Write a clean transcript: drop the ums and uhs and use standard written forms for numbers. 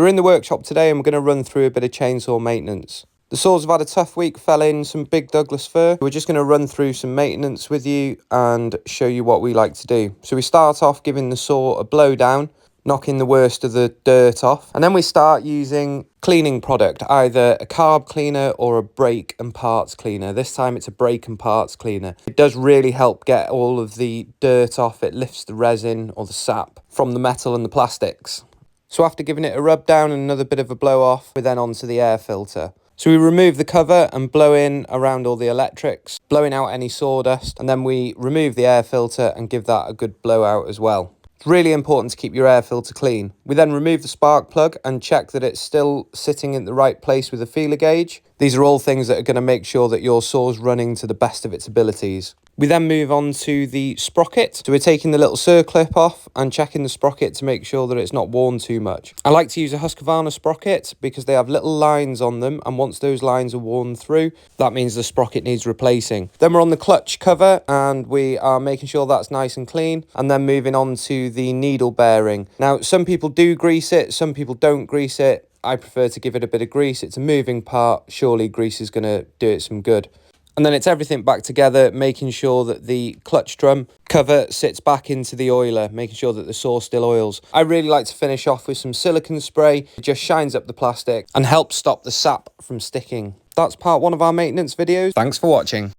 So we're in the workshop today and we're going to run through a bit of chainsaw maintenance. The saws have had a tough week, fell in some big Douglas fir. We're just going to run through some maintenance with you and show you what we like to do. So we start off giving the saw a blowdown, knocking the worst of the dirt off. And then we start using cleaning product, either a carb cleaner or a brake and parts cleaner. This time it's a brake and parts cleaner. It does really help get all of the dirt off. It lifts the resin or the sap from the metal and the plastics. So after giving it a rub down and another bit of a blow off, we're then onto the air filter. So we remove the cover and blow in around all the electrics, blowing out any sawdust, and then we remove the air filter and give that a good blowout as well. It's really important to keep your air filter clean. We then remove the spark plug and check that it's still sitting in the right place with a feeler gauge. These are all things that are going to make sure that your saw's running to the best of its abilities. We then move on to the sprocket. So we're taking the little circlip off and checking the sprocket to make sure that it's not worn too much. I like to use a Husqvarna sprocket because they have little lines on them, and once those lines are worn through, that means the sprocket needs replacing. Then we're on the clutch cover and we are making sure that's nice and clean, and then moving on to the needle bearing. Now, some people do grease it, some people don't grease it. I prefer to give it a bit of grease. It's a moving part. Surely grease is going to do it some good. And then it's everything back together, making sure that the clutch drum cover sits back into the oiler, making sure that the saw still oils. I really like to finish off with some silicone spray. It just shines up the plastic and helps stop the sap from sticking. That's part one of our maintenance videos. Thanks for watching.